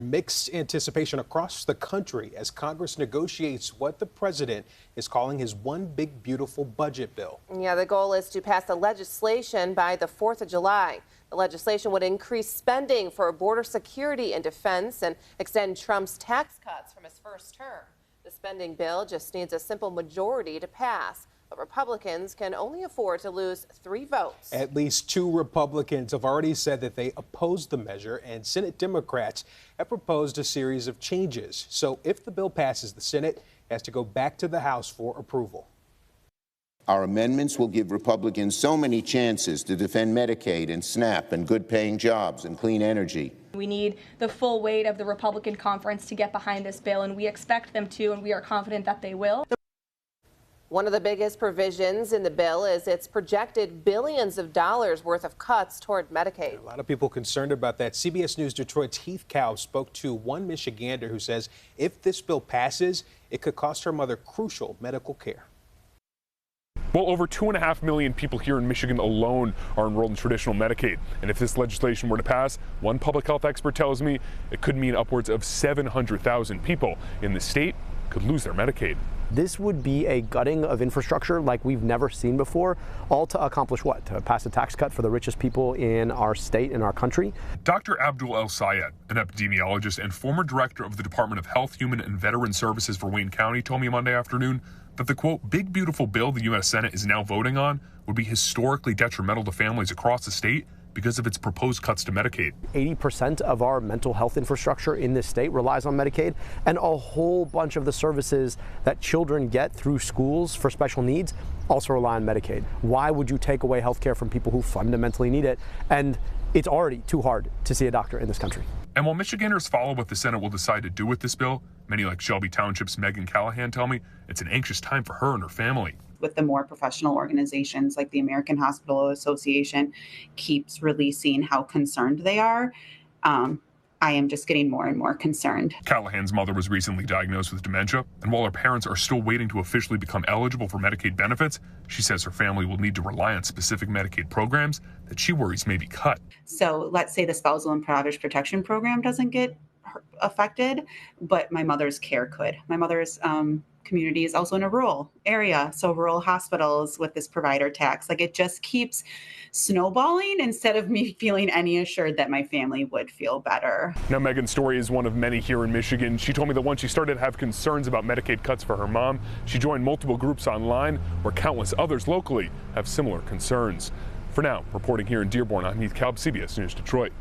Mixed anticipation across the country as Congress negotiates what the president is calling his one big beautiful budget bill. Yeah, the goal is to pass the legislation by the 4th of July. The legislation would increase spending for border security and defense and extend Trump's tax cuts from his first term. The spending bill just needs a simple majority to pass. But Republicans can only afford to lose 3 votes. At least 2 Republicans have already said that they oppose the measure, and Senate Democrats have proposed a series of changes. So if the bill passes the Senate, it has to go back to the House for approval. Our amendments will give Republicans so many chances to defend Medicaid and SNAP and good-paying jobs and clean energy. We need the full weight of the Republican conference to get behind this bill, and we expect them to, and we are confident that they will. One of the biggest provisions in the bill is its projected billions of dollars worth of cuts toward Medicaid. A lot of people concerned about that. CBS News Detroit's Heath Cow spoke to one Michigander who says if this bill passes, it could cost her mother crucial medical care. Well, over 2.5 million people here in Michigan alone are enrolled in traditional Medicaid. And if this legislation were to pass, one public health expert tells me it could mean upwards of 700,000 people in the state could lose their Medicaid. This would be a gutting of infrastructure like we've never seen before, all to accomplish what? To pass a tax cut for the richest people in our state and our country. Dr. Abdul El Sayed, an epidemiologist and former director of the Department of Health, Human and Veteran Services for Wayne County, told me Monday afternoon that the, quote, big beautiful bill the U.S. Senate is now voting on would be historically detrimental to families across the state because of its proposed cuts to Medicaid. 80% of our mental health infrastructure in this state relies on Medicaid, and a whole bunch of the services that children get through schools for special needs also rely on Medicaid. Why would you take away health care from people who fundamentally need it? And it's already too hard to see a doctor in this country. And while Michiganders follow what the Senate will decide to do with this bill, many like Shelby Township's Megan Callahan tell me it's an anxious time for her and her family. With the more professional organizations like the American Hospital Association keeps releasing how concerned they are, I am just getting more and more concerned. Callahan's mother was recently diagnosed with dementia, and while her parents are still waiting to officially become eligible for Medicaid benefits, she says her family will need to rely on specific Medicaid programs that she worries may be cut. So let's say the Spousal and Impoverished Protection Program doesn't get affected, but my mother's care could. My mother's community is also in a rural area, so rural hospitals with this provider tax, like it just keeps snowballing instead of me feeling any assured that my family would feel better. Now, Megan's story is one of many here in Michigan. She told me that once she started to have concerns about Medicaid cuts for her mom, she joined multiple groups online where countless others locally have similar concerns. For now, reporting here in Dearborn, I'm Heath Kalb, CBS News Detroit.